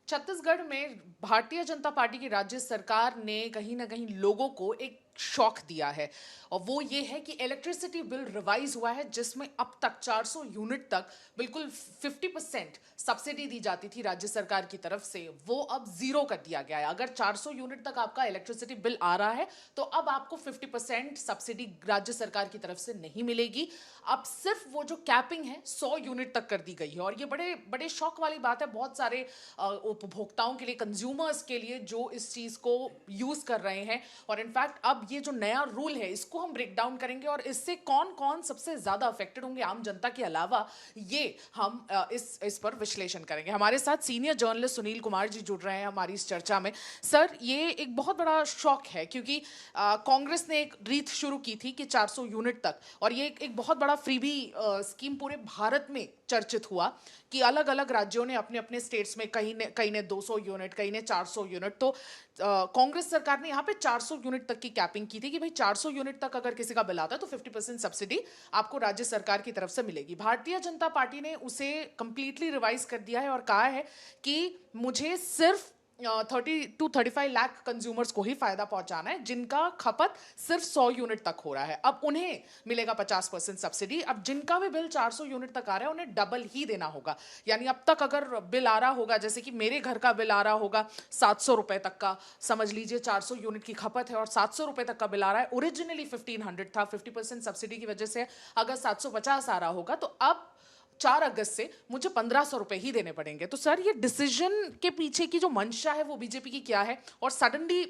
छत्तीसगढ़ में भारतीय जनता पार्टी की राज्य सरकार ने कहीं ना कहीं लोगों को एक शॉक दिया है। और वो ये है कि इलेक्ट्रिसिटी बिल रिवाइज हुआ है, जिसमें अब तक 400 यूनिट तक बिल्कुल 50% सब्सिडी दी जाती थी राज्य सरकार की तरफ से, वो अब जीरो कर दिया गया है। अगर 400 यूनिट तक आपका इलेक्ट्रिसिटी बिल आ रहा है तो अब आपको 50% सब्सिडी राज्य सरकार की तरफ से नहीं मिलेगी। अब सिर्फ वो जो कैपिंग है 100 यूनिट तक कर दी गई है। और ये बड़े बड़े शौक वाली बात है बहुत सारे उपभोक्ताओं के लिए, कंज्यूमर्स के लिए, जो इस चीज को यूज कर रहे हैं। और इनफैक्ट अब ये जो नया रूल है इसको हम ब्रेक डाउन करेंगे और इससे कौन कौन सबसे ज्यादा अफेक्टेड होंगे आम जनता के अलावा, ये हम इस पर विश्लेषण करेंगे। हमारे साथ सीनियर जर्नलिस्ट सुनील कुमार जी जुड़ रहे हैं हमारी इस चर्चा में। सर, ये एक बहुत बड़ा शौक है क्योंकि कांग्रेस ने एक रीत शुरू की थी कि 400 यूनिट तक, और ये एक बहुत बड़ा फ्रीबी स्कीम पूरे भारत में चर्चित हुआ कि अलग अलग राज्यों ने अपने अपने स्टेट्स में, कहीं ने 200 यूनिट, कहीं ने 400 यूनिट। तो कांग्रेस सरकार ने यहाँ पे 400 यूनिट तक की कैपिंग की थी कि भाई 400 यूनिट तक अगर किसी का बिल आता है तो 50% सब्सिडी आपको राज्य सरकार की तरफ से मिलेगी। भारतीय जनता पार्टी ने उसे कंप्लीटली रिवाइज कर दिया है और कहा है कि मुझे सिर्फ 30 to 35 लाख कंज्यूमर्स को ही फायदा पहुंचाना है जिनका खपत सिर्फ 100 यूनिट तक हो रहा है। अब उन्हें मिलेगा 50% सब्सिडी। अब जिनका भी बिल 400 यूनिट तक आ रहा है उन्हें डबल ही देना होगा। यानी अब तक अगर बिल आ रहा होगा, जैसे कि मेरे घर का बिल आ रहा होगा 700 रुपए तक का, समझ लीजिए 400 यूनिट की खपत है और 700 रुपए तक का बिल आ रहा है। ओरिजिनली 1500 था, 50% सब्सिडी की वजह से अगर 750 आ रहा होगा तो अब 4 अगस्त से मुझे 1500 रुपए ही देने पड़ेंगे। तो सर, ये डिसीजन के पीछे की जो मंशा है वो बीजेपी की क्या है, और सडनली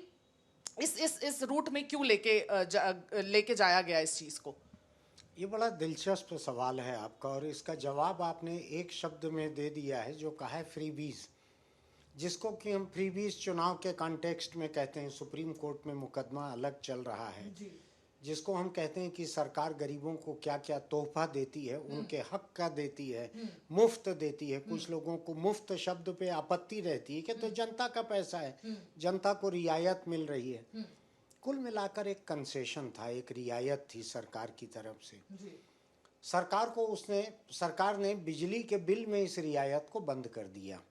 इस रूट में क्यों लेके जाया गया इस चीज को? ये बड़ा दिलचस्प सवाल है आपका, और इसका जवाब आपने एक शब्द में दे दिया है जो कहा है फ्रीबीज, जिसको कि हम फ्रीबीज चुनाव के कॉन्टेक्स्ट में कहते हैं। सुप्रीम कोर्ट में मुकदमा अलग चल रहा है जी। जिसको हम कहते हैं कि सरकार गरीबों को क्या क्या तोहफा देती है, उनके हक का देती है, मुफ्त देती है। कुछ लोगों को मुफ्त शब्द पे आपत्ति रहती है कि तो जनता का पैसा है, जनता को रियायत मिल रही है। कुल मिलाकर एक कंसेशन था, एक रियायत थी सरकार की तरफ से। जी। सरकार ने बिजली के बिल में इस रियायत को बंद कर दिया।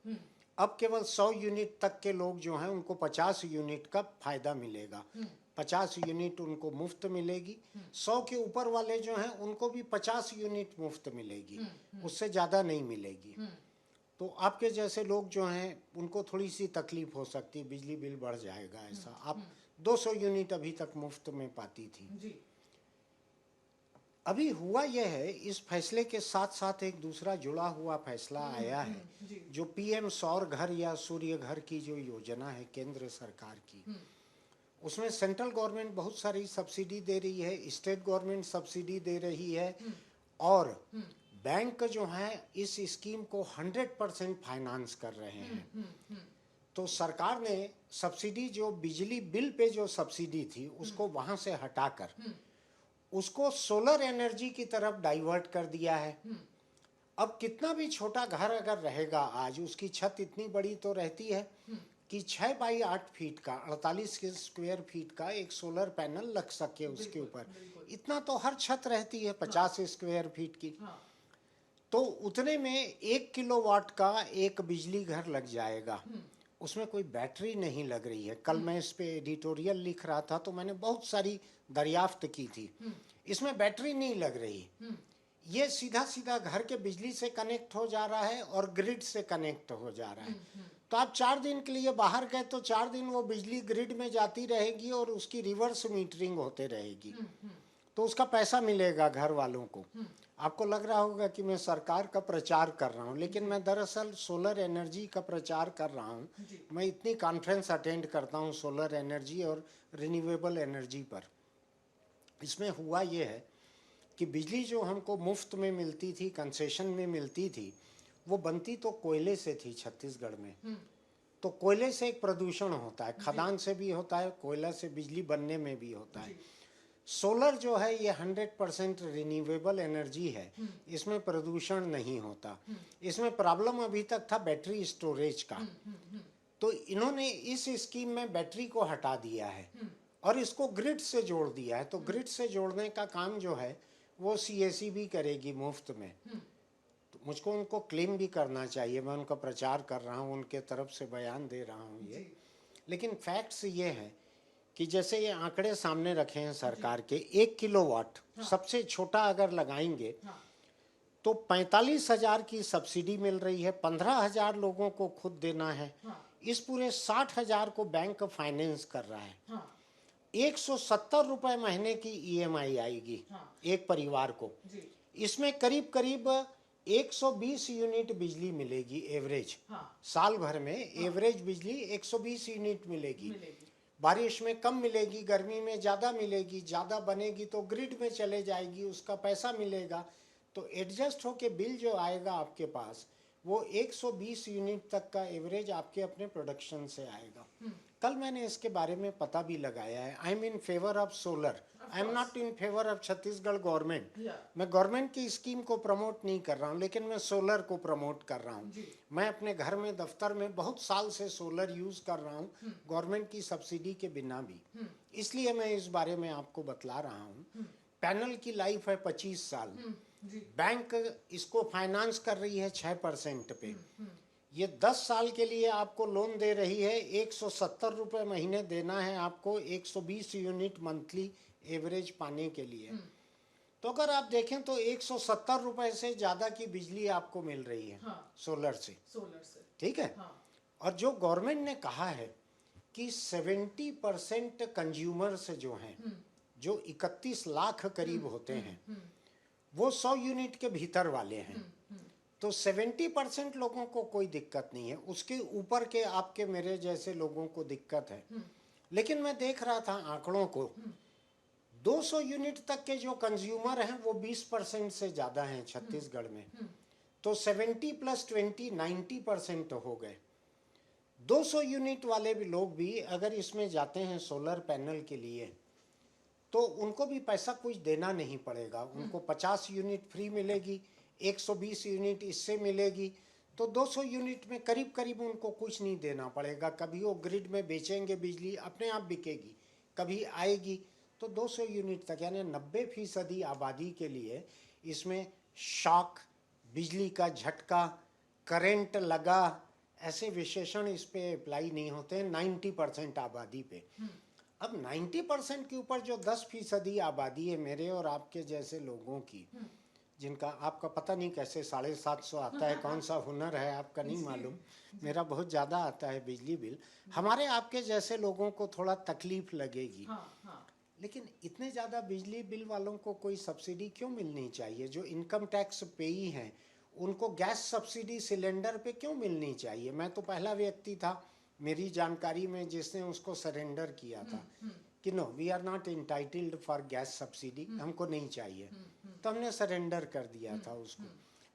अब केवल 100 यूनिट तक के लोग जो हैं उनको 50 यूनिट का फायदा मिलेगा। 50 यूनिट उनको मुफ्त मिलेगी। 100 के ऊपर वाले जो हैं उनको भी 50 यूनिट मुफ्त मिलेगी, उससे ज़्यादा नहीं मिलेगी। तो आपके जैसे लोग जो हैं उनको थोड़ी सी तकलीफ हो सकती है, बिजली बिल बढ़ जाएगा ऐसा। आप 200 यूनिट अभी तक मुफ्त में पाती थी। जी। अभी हुआ यह है, इस फैसले के साथ साथ एक दूसरा जुड़ा हुआ फैसला आया है जी। जो पीएम सौर घर या सूर्य घर की जो योजना है केंद्र सरकार की, उसमें सेंट्रल गवर्नमेंट बहुत सारी सब्सिडी दे रही है, स्टेट गवर्नमेंट सब्सिडी दे रही है, और बैंक जो है इस स्कीम को 100% फाइनेंस कर रहे हैं। तो सरकार ने सब्सिडी, जो बिजली बिल पे जो सब्सिडी थी उसको वहां से हटाकर उसको सोलर एनर्जी की तरफ डाइवर्ट कर दिया है। अब कितना भी छोटा घर अगर रहेगा, आज उसकी छत इतनी बड़ी तो रहती है कि 6 बाई 8 फीट का, 48 के स्क्वायर फीट का एक सोलर पैनल लग सके उसके ऊपर। इतना तो हर छत रहती है 50 स्क्वायर फीट की। तो उतने में 1 किलोवाट का एक बिजली घर लग जाएगा। उसमें कोई बैटरी नहीं लग रही है। कल मैं इस पे एडिटोरियल लिख रहा था तो मैंने बहुत सारी दरियाफ्त की थी, इसमें बैटरी नहीं लग रही। ये सीधा सीधा घर के बिजली से कनेक्ट हो जा रहा है और ग्रिड से कनेक्ट हो जा रहा है। तो आप 4 दिन के लिए बाहर गए तो 4 दिन वो बिजली ग्रिड में जाती रहेगी और उसकी रिवर्स मीटरिंग होते रहेगी, तो उसका पैसा मिलेगा घर वालों को। आपको लग रहा होगा कि मैं सरकार का प्रचार कर रहा हूँ, लेकिन मैं दरअसल सोलर एनर्जी का प्रचार कर रहा हूँ। मैं इतनी कॉन्फ्रेंस अटेंड करता हूँ सोलर एनर्जी और रिन्यूएबल एनर्जी पर। इसमें हुआ ये है कि बिजली जो हमको मुफ्त में मिलती थी, कंसेशन में मिलती थी, वो बनती तो कोयले से थी छत्तीसगढ़ में। तो कोयले से एक प्रदूषण होता है, खदान से भी होता है, कोयला से बिजली बनने में भी होता है। सोलर जो है ये 100% रिन्यूएबल एनर्जी है, इसमें प्रदूषण नहीं होता। इसमें प्रॉब्लम अभी तक था बैटरी स्टोरेज का। तो इन्होंने इस स्कीम में बैटरी को हटा दिया है और इसको ग्रिड से जोड़ दिया है। तो ग्रिड से जोड़ने का काम जो है वो सीएसईबी करेगी मुफ्त में। तो मुझको उनको क्लेम भी करना चाहिए, मैं उनका प्रचार कर रहा हूँ, उनके तरफ से बयान दे रहा हूँ ये। लेकिन फैक्ट्स ये हैं कि जैसे ये आंकड़े सामने रखे हैं सरकार के, 1 किलोवाट सबसे छोटा अगर लगाएंगे तो 45,000 की सब्सिडी मिल रही है, 15,000 लोगों को खुद देना है, इस पूरे 60,000 को बैंक फाइनेंस कर रहा है। 170 रुपए महीने की ईएमआई आएगी एक परिवार को। इसमें करीब करीब 120 यूनिट बिजली मिलेगी एवरेज, साल भर में एवरेज बिजली 120 यूनिट मिलेगी। बारिश में कम मिलेगी, गर्मी में ज़्यादा मिलेगी, ज़्यादा बनेगी तो ग्रिड में चले जाएगी, उसका पैसा मिलेगा। तो एडजस्ट होके बिल जो आएगा आपके पास वो 120 यूनिट तक का एवरेज आपके अपने प्रोडक्शन से आएगा। कल मैंने इसके बारे में पता भी लगाया है। I am in favour of solar, I am not in favour of Chhattisgarh government. मैं गवर्नमेंट की स्कीम को प्रमोट नहीं कर रहा हूँ, लेकिन मैं सोलर को प्रमोट कर रहा हूँ। मैं अपने घर में, दफ्तर में बहुत साल से सोलर यूज कर रहा हूँ, गवर्नमेंट की सब्सिडी के बिना भी। इसलिए मैं इस बारे में आपको बतला रहा हूँ। पैनल की लाइफ है 25 साल। बैंक इसको फाइनेंस कर रही है 6% पे। ये 10 साल के लिए आपको लोन दे रही है, 170 रुपए महीने देना है आपको, 120 यूनिट मंथली एवरेज पाने के लिए। तो अगर आप देखें तो 170 रुपए से ज्यादा की बिजली आपको मिल रही है सोलर से। ठीक है। और जो गवर्नमेंट ने कहा है कि 70% कंज्यूमर्स जो हैं, जो 31 लाख करीब होते हैं, वो 100 यूनिट के भीतर वाले हैं। तो 70% लोगों को कोई दिक्कत नहीं है, उसके ऊपर के आपके मेरे जैसे लोगों को दिक्कत है। लेकिन मैं देख रहा था आंकड़ों को, 200 यूनिट तक के जो कंज्यूमर हैं वो 20% से ज़्यादा हैं छत्तीसगढ़ में। तो 70 + 20 90% हो गए। 200 यूनिट वाले भी लोग भी अगर इसमें जाते हैं सोलर पैनल के लिए तो उनको भी पैसा कुछ देना नहीं पड़ेगा। उनको 50 यूनिट फ्री मिलेगी, 120 यूनिट इससे मिलेगी, तो 200 यूनिट में करीब करीब उनको कुछ नहीं देना पड़ेगा। कभी वो ग्रिड में बेचेंगे, बिजली अपने आप बिकेगी, कभी आएगी। तो 200 यूनिट तक, यानी 90% आबादी के लिए इसमें शॉक, बिजली का झटका, करंट लगा, ऐसे विशेषण इस पे अप्लाई नहीं होते हैं 90% आबादी पे। अब 90% के ऊपर जो 10% आबादी है मेरे और आपके जैसे लोगों की, जिनका आपका पता नहीं कैसे 750 आता है, कौन सा हुनर है आपका नहीं मालूम, मेरा बहुत ज़्यादा आता है बिजली बिल। हमारे आपके जैसे लोगों को थोड़ा तकलीफ लगेगी। लेकिन इतने ज़्यादा बिजली बिल वालों को कोई सब्सिडी क्यों मिलनी चाहिए? जो इनकम टैक्स पेई हैं उनको गैस सब्सिडी सिलेंडर पे क्यों मिलनी चाहिए? मैं तो पहला व्यक्ति था मेरी जानकारी में जिसने उसको सरेंडर किया था कि no, we are not entitled for gas subsidy, हमको नहीं चाहिए। तो हमने सरेंडर कर दिया था उसको।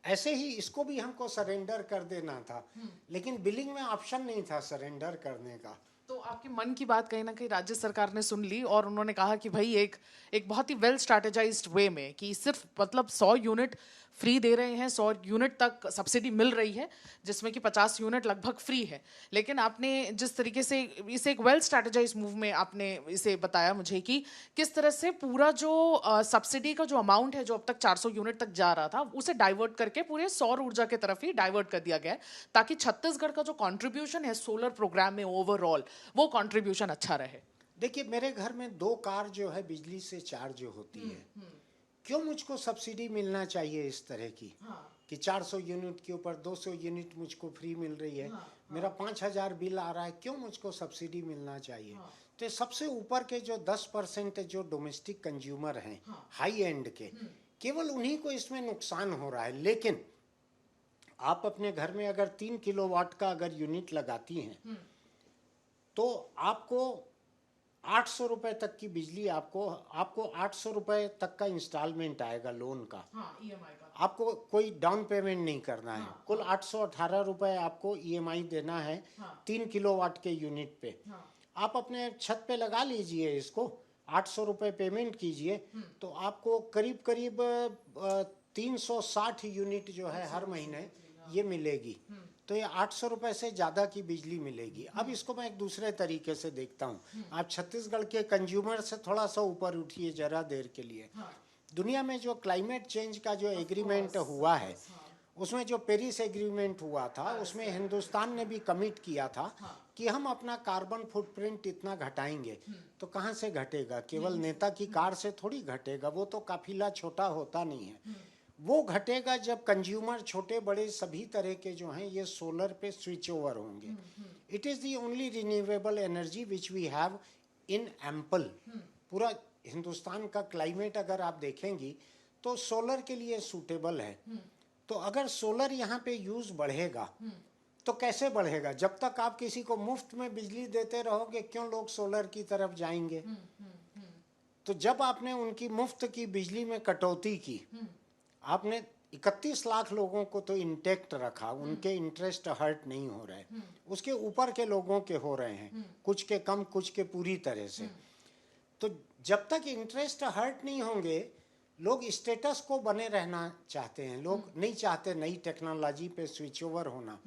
ऐसे ही इसको भी हमको सरेंडर कर देना था, लेकिन बिलिंग में ऑप्शन नहीं था सरेंडर करने का। तो आपके मन की बात कहीं ना कहीं राज्य सरकार ने सुन ली और उन्होंने कहा कि भाई एक बहुत ही वेल स्ट्रैटेजाइज्ड वे में कि सिर्फ मतलब 100 यूनिट फ्री दे रहे हैं, 100 यूनिट तक सब्सिडी मिल रही है, जिसमें कि 50 यूनिट लगभग फ्री है। लेकिन आपने जिस तरीके से इसे एक वेल स्ट्रैटेजाइज्ड मूव में आपने इसे बताया मुझे कि किस तरह से पूरा जो सब्सिडी का जो अमाउंट है जो अब तक 400 यूनिट तक जा रहा था, उसे डाइवर्ट करके पूरे सौर ऊर्जा की तरफ ही डाइवर्ट कर दिया गया है, ताकि छत्तीसगढ़ का जो कॉन्ट्रीब्यूशन है सोलर प्रोग्राम में ओवरऑल वो कंट्रीब्यूशन अच्छा रहे। देखिए, मेरे घर में 2 कार जो है बिजली से चार्ज होती है। क्यों मुझको सब्सिडी मिलना चाहिए इस तरह की कि 400 यूनिट के ऊपर 200 यूनिट मुझको फ्री मिल रही है? मेरा 5,000 बिल आ रहा है, क्यों मुझको सब्सिडी मिलना चाहिए? तो सबसे ऊपर के जो 10% जो डोमेस्टिक कंज्यूमर हैं हाई एंड के, केवल उन्हीं को इसमें नुकसान हो रहा है। लेकिन आप अपने घर में अगर 3 किलोवाट का अगर यूनिट लगाती हैं तो आपको 800 रुपए तक की बिजली, आपको 800 रुपए तक का इंस्टॉलमेंट आएगा लोन का। ईएमआई का आपको कोई डाउन पेमेंट नहीं करना है। कुल 818 रुपए आपको ईएमआई देना है 3 किलोवाट के यूनिट पे। आप अपने छत पे लगा लीजिए इसको, 800 रुपए पेमेंट कीजिए, तो आपको करीब करीब 360 यूनिट जो है हर महीने ये मिलेगी। तो ये 800 रुपए से ज़्यादा की बिजली मिलेगी। अब इसको मैं एक दूसरे तरीके से देखता हूँ। आप छत्तीसगढ़ के कंज्यूमर से थोड़ा सा ऊपर उठिए जरा देर के लिए। दुनिया में जो क्लाइमेट चेंज का जो एग्रीमेंट हुआ है उसमें जो पेरिस एग्रीमेंट हुआ था उसमें हिंदुस्तान ने भी कमिट किया था कि हम अपना कार्बन फुटप्रिंट इतना घटाएंगे। तो कहाँ से घटेगा? केवल नेता की कार से थोड़ी घटेगा, वो तो काफिला छोटा होता नहीं है। वो घटेगा जब कंज्यूमर छोटे बड़े सभी तरह के जो हैं ये सोलर पे स्विच ओवर होंगे। It is the only renewable energy which we have in ample. पूरा हिंदुस्तान का क्लाइमेट अगर आप देखेंगी तो सोलर के लिए सूटेबल है। तो अगर सोलर यहाँ पे यूज बढ़ेगा तो कैसे बढ़ेगा? जब तक आप किसी को मुफ्त में बिजली देते रहोगे, क्यों लोग सोलर की तरफ जाएंगे? तो जब आपने उनकी मुफ्त की बिजली में कटौती की, आपने 31 लाख लोगों को तो इंटेक्ट रखा, उनके इंटरेस्ट हर्ट नहीं हो रहे, उसके ऊपर के लोगों के हो रहे हैं, कुछ के कम कुछ के पूरी तरह से। तो जब तक इंटरेस्ट हर्ट नहीं होंगे, लोग स्टेटस को बने रहना चाहते हैं, लोग नहीं चाहते नई टेक्नोलॉजी पे स्विच ओवर होना।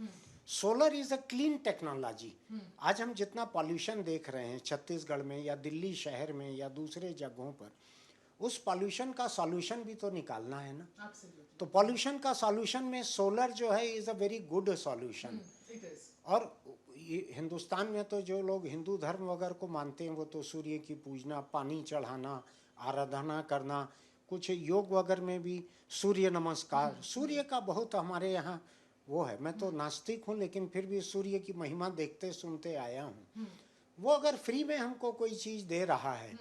Solar is a clean technology. आज हम जितना पॉल्यूशन देख रहे हैं छत्तीसगढ़ में या दिल्ली शहर में या दूसरे जगहों पर, उस पॉल्यूशन का सॉल्यूशन भी तो निकालना है ना। तो पॉल्यूशन का सॉल्यूशन में सोलर जो है is a very good solution. और हिंदुस्तान में तो जो लोग हिंदू धर्म वगैरह को मानते हैं वो तो सूर्य की पूजना, पानी चढ़ाना, आराधना करना, कुछ योग वगैरह में भी सूर्य नमस्कार, सूर्य का बहुत हमारे यहाँ वो है। मैं तो नास्तिक हूँ लेकिन फिर भी सूर्य की महिमा देखते सुनते आया हूँ। वो अगर फ्री में हमको कोई चीज़ दे रहा है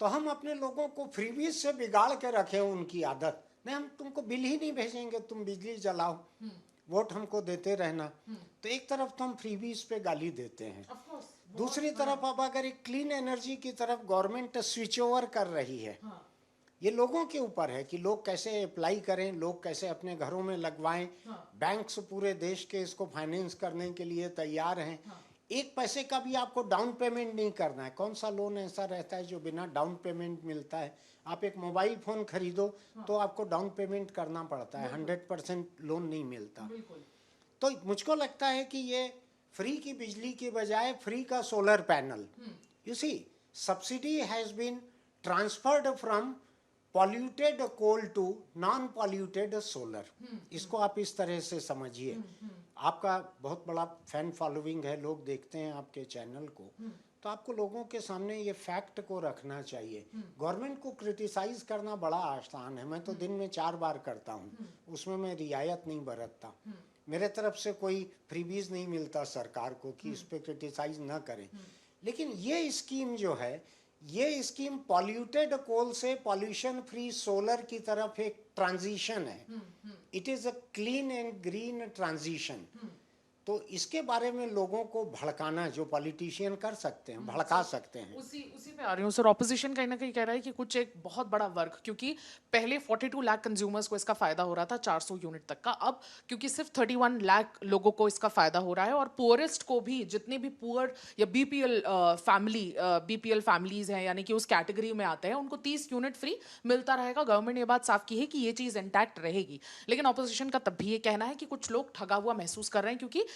तो हम अपने लोगों को फ्रीबीज से बिगाड़ के रखें उनकी आदत। नहीं, हम तुमको बिल ही नहीं भेजेंगे, तुम बिजली जलाओ, वोट हमको देते रहना। तो एक तरफ तो हम फ्रीबीज पे गाली देते हैं, दूसरी तरफ अब अगर एक क्लीन एनर्जी की तरफ गवर्नमेंट स्विच ओवर कर रही है, ये लोगों के ऊपर है कि लोग कैसे अप्लाई करें, लोग कैसे अपने घरों में लगवाएं। बैंक्स पूरे देश के इसको फाइनेंस करने के लिए तैयार हैं। एक पैसे का भी आपको डाउन पेमेंट नहीं करना है। कौन सा लोन ऐसा रहता है जो बिना डाउन पेमेंट मिलता है? आप एक मोबाइल फोन खरीदो तो आपको डाउन पेमेंट करना पड़ता है, 100% लोन नहीं मिलता। तो मुझको लगता है कि ये फ्री की बिजली की बजाय फ्री का solar panel, you see, subsidy has been transferred from polluted coal to non polluted solar. इसको आप इस तरह से समझिए। आपका बहुत बड़ा फैन फॉलोइंग है, लोग देखते हैं आपके चैनल को, तो आपको लोगों के सामने ये फैक्ट को रखना चाहिए। गवर्नमेंट को क्रिटिसाइज करना बड़ा आसान है, मैं तो दिन में 4 बार करता हूँ, उसमें मैं रियायत नहीं बरतता। मेरे तरफ से कोई फ्रीबीज नहीं मिलता सरकार को कि इस पे क्रिटिसाइज ना करें। लेकिन ये स्कीम जो है, ये स्कीम पॉल्यूटेड कोल से पॉल्यूशन फ्री सोलर की तरफ एक ट्रांजिशन है। It is a clean and green transition. तो इसके बारे में लोगों को भड़काना जो पॉलिटिशियन कर सकते हैं, भड़का सकते हैं। उसी पे आ रही हूँ सर। ऑपोजिशन कहीं ना कहीं कह रहा है कि कुछ एक बहुत बड़ा वर्ग, क्योंकि पहले 42 लाख कंज्यूमर्स को इसका फायदा हो रहा था 400 यूनिट तक का, अब क्योंकि सिर्फ 31 लाख लोगों को इसका फायदा हो रहा है, और पुअरेस्ट को भी, जितने भी पुअर या बीपीएल फैमिलीज हैं यानी कि उस कैटेगरी में आते हैं, उनको 30 यूनिट फ्री मिलता रहेगा। गवर्नमेंट ने ये बात साफ की है कि ये चीज़ इंटैक्ट रहेगी। लेकिन ऑपोजिशन का तब भी ये कहना है कि कुछ लोग ठगा हुआ महसूस कर रहे हैं, क्योंकि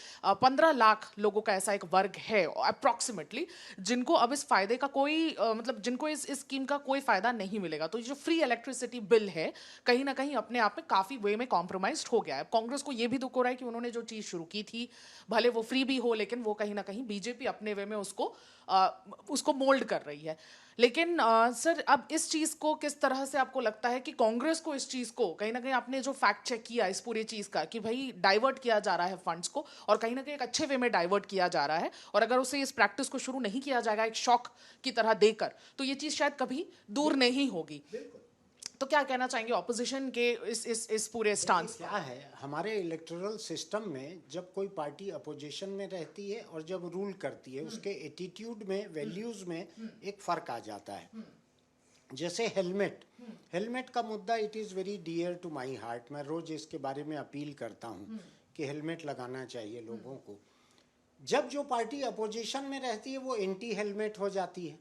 15 लाख लोगों का ऐसा एक वर्ग है अप्रॉक्सीमेटली जिनको अब इस फायदे का कोई मतलब जिनको इस स्कीम का कोई फायदा नहीं मिलेगा। तो ये जो फ्री इलेक्ट्रिसिटी बिल है कहीं ना कहीं अपने आप में काफी वे में कॉम्प्रोमाइज्ड हो गया है। कांग्रेस को ये भी दुख हो रहा है कि उन्होंने जो चीज शुरू की थी, भले वो फ्री भी हो, लेकिन वो कहीं ना कहीं बीजेपी अपने वे में उसको मोल्ड कर रही है। लेकिन सर, अब इस चीज को किस तरह से आपको लगता है कि कांग्रेस को इस चीज को कहीं ना कहीं, आपने जो फैक्ट चेक किया इस पूरी चीज का कि भाई डाइवर्ट किया जा रहा है फंड्स को, और कहीं ना कहीं एक अच्छे वे में डाइवर्ट किया जा रहा है, और अगर उसे इस प्रैक्टिस को शुरू नहीं किया जाएगा एक शॉक की तरह देकर, तो ये चीज शायद कभी दूर नहीं होगी। तो क्या कहना चाहेंगे ऑपोजिशन के इस पूरे स्टांस? क्या है, हमारे इलेक्टोरल सिस्टम में जब कोई पार्टी अपोजिशन में रहती है और जब रूल करती है, उसके एटीट्यूड में, वैल्यूज में एक फर्क आ जाता है। जैसे हेलमेट का मुद्दा, it is very dear to my heart. मैं रोज इसके बारे में अपील करता हूँ कि हेलमेट लगाना चाहिए लोगों को। जब जो पार्टी अपोजिशन में रहती है वो एंटी हेलमेट हो जाती है,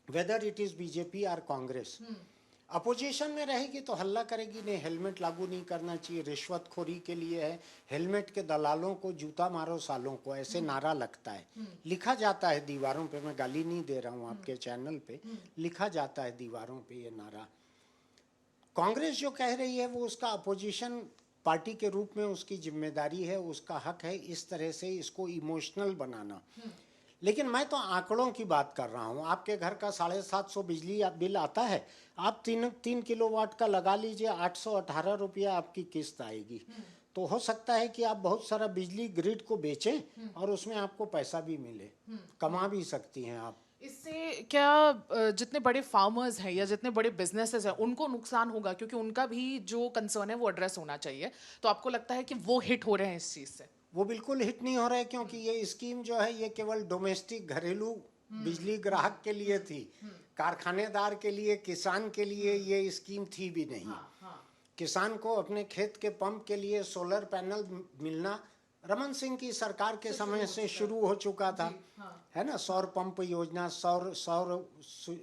वेदर इट इज़ बीजेपी और कांग्रेस। अपोजिशन में रहेगी तो हल्ला करेगी, नहीं हेलमेट लागू नहीं करना चाहिए, रिश्वतखोरी के लिए है, हेलमेट के दलालों को जूता मारो सालों को, ऐसे नारा लगता है, लिखा जाता है दीवारों पे। मैं गाली नहीं दे रहा हूँ, आपके चैनल पे लिखा जाता है दीवारों पे ये नारा। कांग्रेस जो कह रही है वो उसका अपोजिशन पार्टी के रूप में उसकी जिम्मेदारी है, उसका हक है इस तरह से इसको इमोशनल बनाना। लेकिन मैं तो आंकड़ों की बात कर रहा हूँ। आपके घर का 750 बिजली बिल आता है, आप 3 किलोवाट का लगा लीजिए, 818 रुपया आपकी किस्त आएगी। तो हो सकता है कि आप बहुत सारा बिजली ग्रिड को बेचें और उसमें आपको पैसा भी मिले, कमा भी सकती हैं आप। इससे क्या जितने बड़े फार्मर्स हैं या जितने बड़े बिजनेसेस हैं उनको नुकसान होगा, क्योंकि उनका भी जो कंसर्न है वो एड्रेस होना चाहिए। तो आपको लगता है कि वो हिट हो रहे हैं इस चीज से? वो बिल्कुल हिट नहीं हो रहा है, क्योंकि ये स्कीम जो है ये केवल डोमेस्टिक घरेलू बिजली ग्राहक के लिए थी, कारखानेदार के लिए, किसान के लिए ये स्कीम थी भी नहीं। किसान को अपने खेत के पंप के लिए सोलर पैनल मिलना रमन सिंह की सरकार के समय से शुरू हो चुका था, है ना। सौर पंप योजना, सौर सौर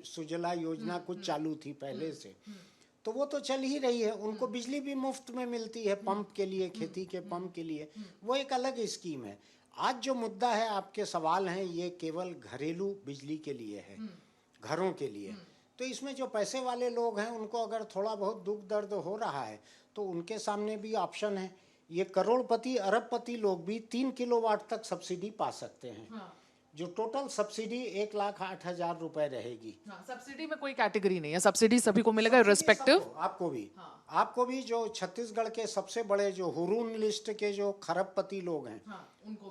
सुजला योजना कुछ चालू थी पहले से, तो वो तो चल ही रही है। उनको बिजली भी मुफ्त में मिलती है पंप के लिए, खेती के पंप के लिए, वो एक अलग स्कीम है। आज जो मुद्दा है, आपके सवाल हैं, ये केवल घरेलू बिजली के लिए है, घरों के लिए। तो इसमें जो पैसे वाले लोग हैं उनको अगर थोड़ा बहुत दुख दर्द हो रहा है तो उनके सामने भी ऑप्शन है। ये करोड़पति अरबपति लोग भी 3 किलोवाट तक सब्सिडी पा सकते हैं। जो टोटल सब्सिडी 1,08,000 रुपए रहेगी। सब्सिडी में कोई कैटेगरी नहीं है, सब्सिडी सभी को मिलेगा सब्सिडी रिस्पेक्टिव। सबको, आपको भी, आपको भी। जो छत्तीसगढ़ के सबसे बड़े जो हुरून लिस्ट के जो खरबपति लोग हैं,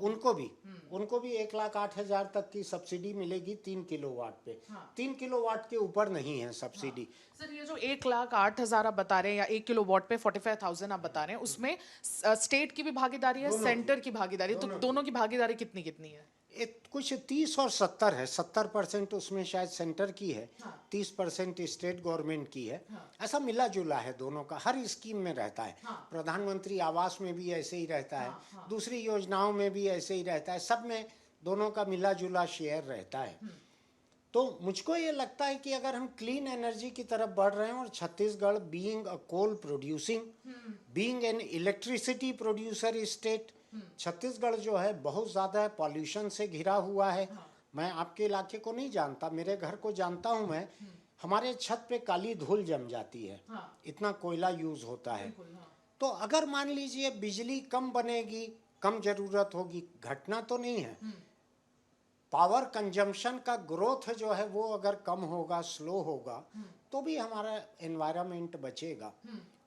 उनको भी 1,08,000 तक की सब्सिडी मिलेगी 3 किलोवाट पे। 3 किलोवाट के ऊपर नहीं है सब्सिडी। सर, ये जो 1,08,000 आप बता रहे हैं या 1 किलोवाट पे 45,000 आप बता रहे हैं, उसमें स्टेट की भी भागीदारी है, सेंटर की भागीदारी, तो दोनों की भागीदारी कितनी कितनी है? कुछ 30 और 70 है। 70% उसमें शायद सेंटर की है, 30% स्टेट गवर्नमेंट की है। ऐसा मिला जुला है दोनों का, हर स्कीम में रहता है। प्रधानमंत्री आवास में भी ऐसे ही रहता है, दूसरी योजनाओं में भी ऐसे ही रहता है, सब में दोनों का मिला जुला शेयर रहता है। तो मुझको ये लगता है कि अगर हम क्लीन एनर्जी की तरफ बढ़ रहे हैं, और Chhattisgarh being a coal producing, being an electricity producer state, Chhattisgarh जो है बहुत ज़्यादा पॉल्यूशन से घिरा हुआ है। मैं आपके इलाके को नहीं जानता, मेरे घर को जानता हूँ मैं। हमारे छत पे काली धूल जम जाती है, इतना कोयला यूज होता है। तो अगर मान लीजिए बिजली कम बनेगी, कम जरूरत होगी, घटना तो नहीं है। पावर कंजम्पशन का ग्रोथ जो है वो अगर कम होगा, स्लो होगा, तो भी हमारा एनवायरनमेंट बचेगा।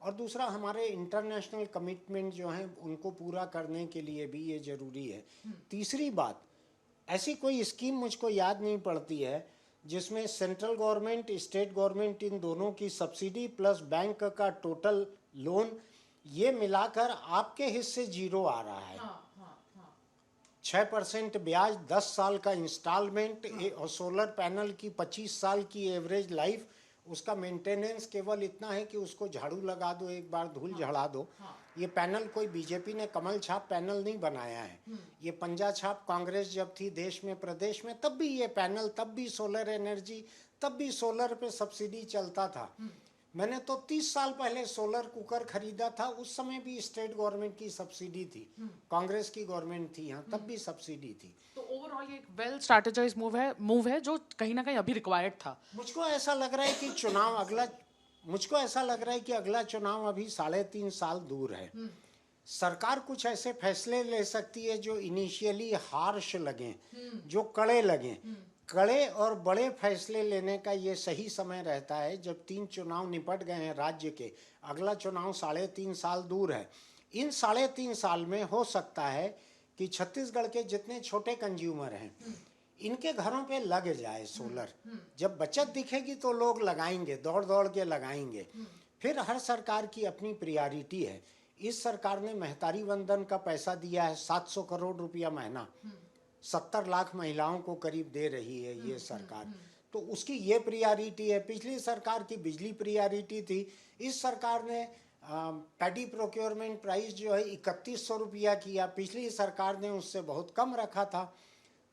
और दूसरा, हमारे इंटरनेशनल कमिटमेंट जो हैं उनको पूरा करने के लिए भी ये जरूरी है। तीसरी बात, ऐसी कोई स्कीम मुझको याद नहीं पड़ती है जिसमें सेंट्रल गवर्नमेंट, स्टेट गवर्नमेंट, इन दोनों की सब्सिडी प्लस बैंक का टोटल लोन, ये मिलाकर आपके हिस्से 0 आ रहा है। 6% ब्याज, 10 साल का इंस्टॉलमेंट, और सोलर पैनल की 25 साल की एवरेज लाइफ। उसका मेंटेनेंस केवल इतना है कि उसको झाड़ू लगा दो, एक बार धूल झड़ा दो। ये पैनल कोई बीजेपी ने कमल छाप पैनल नहीं बनाया है, ये पंजा छाप कांग्रेस जब थी देश में, प्रदेश में, तब भी ये पैनल, तब भी सोलर एनर्जी, तब भी सोलर पे सब्सिडी चलता था। मैंने तो 30 साल पहले सोलर कुकर खरीदा था, उस समय भी स्टेट गवर्नमेंट की सब्सिडी थी, कांग्रेस की गवर्नमेंट थी यहाँ, तब भी सब्सिडी थी। तो ओवरऑल ये एक वेल स्ट्रैटेजाइज्ड मूव है जो कहीं ना कहीं अभी रिक्वायर्ड था। मुझको ऐसा लग रहा है कि अगला चुनाव अभी 3.5 साल दूर है। सरकार कुछ ऐसे फैसले ले सकती है जो इनिशियली हार्श लगें, जो कड़े लगें। कड़े और बड़े फैसले लेने का ये सही समय रहता है जब 3 चुनाव निपट गए हैं राज्य के। अगला चुनाव 3.5 साल दूर है। इन 3.5 साल में हो सकता है कि छत्तीसगढ़ के जितने छोटे कंज्यूमर हैं, इनके घरों पे लग जाए सोलर। जब बचत दिखेगी तो लोग लगाएंगे, दौड़ दौड़ के लगाएंगे। फिर हर सरकार की अपनी प्रियॉरिटी है। इस सरकार ने महतारी वंदन का पैसा दिया है, 700 करोड़ रुपया महीना, 70 लाख महिलाओं को करीब दे रही है ये सरकार। तो उसकी ये प्रियॉरिटी है। पिछली सरकार की बिजली प्रियॉरिटी थी। इस सरकार ने पैडी प्रोक्योरमेंट प्राइस जो है 3100 रुपया किया, पिछली सरकार ने उससे बहुत कम रखा था।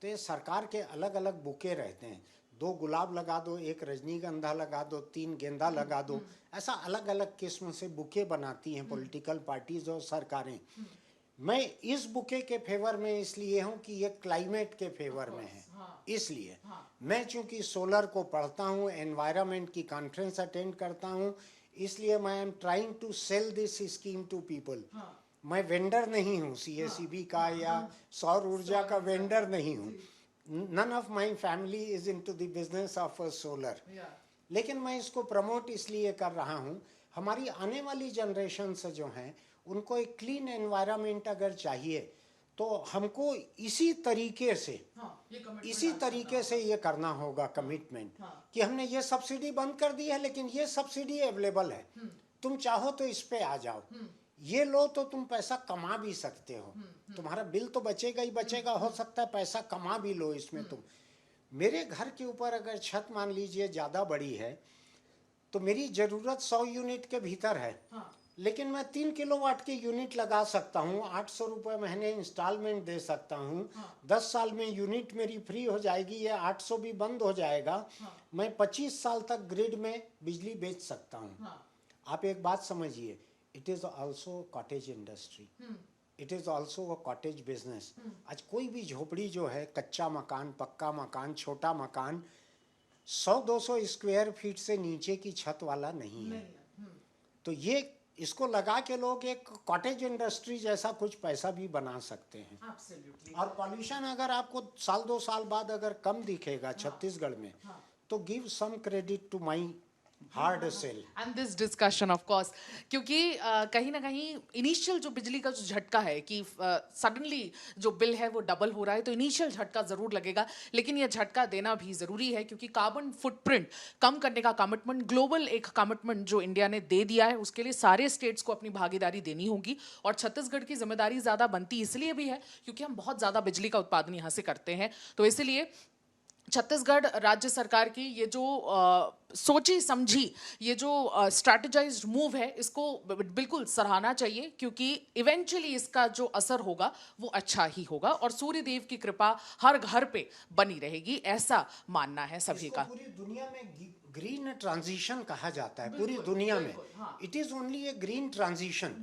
तो ये सरकार के अलग अलग बुके रहते हैं, 2 गुलाब लगा दो, 1 रजनीगंधा लगा दो, 3 गेंदा लगा दो, ऐसा अलग अलग किस्म से बुके बनाती हैं पॉलिटिकल पार्टीज और सरकारें। मैं इस बुके के फेवर में इसलिए हूँ कि ये क्लाइमेट के फेवर में है। इसलिए मैं चूंकि सोलर को पढ़ता हूँ, एनवायरनमेंट की कॉन्फ्रेंस अटेंड करता हूँ, इसलिए मैं am trying to sell this scheme to people. मैं वेंडर नहीं हूँ सीएसईबी का या सौर ऊर्जा का वेंडर नहीं हूँ। None of my family is into the business of solar, लेकिन मैं इसको प्रमोट इसलिए कर रहा हूँ, हमारी आने वाली जनरेशन से जो हैं उनको एक क्लीन एनवायरनमेंट अगर चाहिए तो हमको इसी तरीके से ये करना होगा कमिटमेंट कि हमने ये सब्सिडी बंद कर दी है, लेकिन ये सब्सिडी अवेलेबल है, तुम चाहो तो इस पे आ जाओ, ये लो तो तुम पैसा कमा भी सकते हो, तुम्हारा बिल तो बचेगा ही बचेगा, हो सकता है पैसा कमा भी लो इसमें तुम। मेरे घर के ऊपर अगर छत मान लीजिए ज़्यादा बड़ी है तो मेरी ज़रूरत 100 यूनिट के भीतर है, लेकिन मैं 3 किलोवाट की यूनिट लगा सकता हूँ, 800 रुपये महीने इंस्टॉलमेंट दे सकता हूँ, 10 साल में यूनिट मेरी फ्री हो जाएगी, ये 800 भी बंद हो जाएगा, मैं 25 साल तक ग्रिड में बिजली बेच सकता हूँ। आप एक बात समझिए, it is also cottage industry, it is also a cottage business. आज कोई भी झोपड़ी जो है, कच्चा मकान, पक्का मकान, छोटा मकान, 100-200 स्क्वायर फीट से नीचे की छत वाला नहीं है। तो ये इसको लगा के लोग एक कॉटेज इंडस्ट्री जैसा कुछ पैसा भी बना सकते हैं। Absolutely. और पॉल्यूशन अगर आपको 1-2 साल बाद अगर कम दिखेगा छत्तीसगढ़ में, तो give some credit to my hard sell and this discussion of course, क्योंकि कहीं ना कहीं इनिशियल जो बिजली का जो झटका है कि सडनली जो बिल है वो डबल हो रहा है, तो इनिशियल झटका ज़रूर लगेगा, लेकिन ये झटका देना भी ज़रूरी है क्योंकि कार्बन फुटप्रिंट कम करने का कमिटमेंट, ग्लोबल एक कमिटमेंट जो इंडिया ने दे दिया है, उसके लिए सारे स्टेट्स को अपनी भागीदारी देनी होगी। और छत्तीसगढ़ की जिम्मेदारी ज़्यादा बनती इसलिए भी है क्योंकि हम बहुत ज़्यादा बिजली का उत्पादन यहाँ से करते हैं, तो इसलिए छत्तीसगढ़ राज्य सरकार की ये जो सोची समझी ये जो स्ट्रैटेजाइज्ड मूव है, इसको बिल्कुल सराहना चाहिए क्योंकि इवेंचुअली इसका जो असर होगा वो अच्छा ही होगा और सूर्य देव की कृपा हर घर पे बनी रहेगी, ऐसा मानना है सभी का। पूरी दुनिया में ग्रीन ट्रांजिशन कहा जाता है, पूरी दुनिया में it is only A green transition.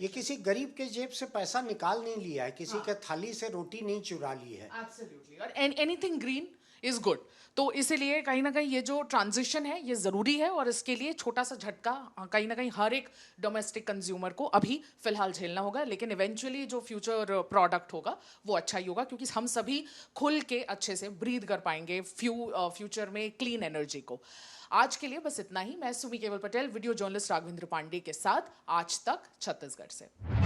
ये किसी गरीब के जेब से पैसा निकाल नहीं लिया है, किसी के थाली से रोटी नहीं चुरा ली है। एब्सोल्युटली, और एनीथिंग ग्रीन इज गुड, तो इसीलिए कहीं ना कहीं ये जो ट्रांजिशन है ये ज़रूरी है और इसके लिए छोटा सा झटका कहीं ना कहीं हर एक डोमेस्टिक कंज्यूमर को अभी फिलहाल झेलना होगा, लेकिन इवेंचुअली जो फ्यूचर प्रोडक्ट होगा वो अच्छा ही होगा क्योंकि हम सभी खुल के अच्छे से ब्रीथ कर पाएंगे फ्यूचर में क्लीन एनर्जी को। आज के लिए बस इतना ही। मैं सुमी केवल पटेल, वीडियो जर्नलिस्ट राघवेंद्र पांडे के साथ आज तक छत्तीसगढ़ से।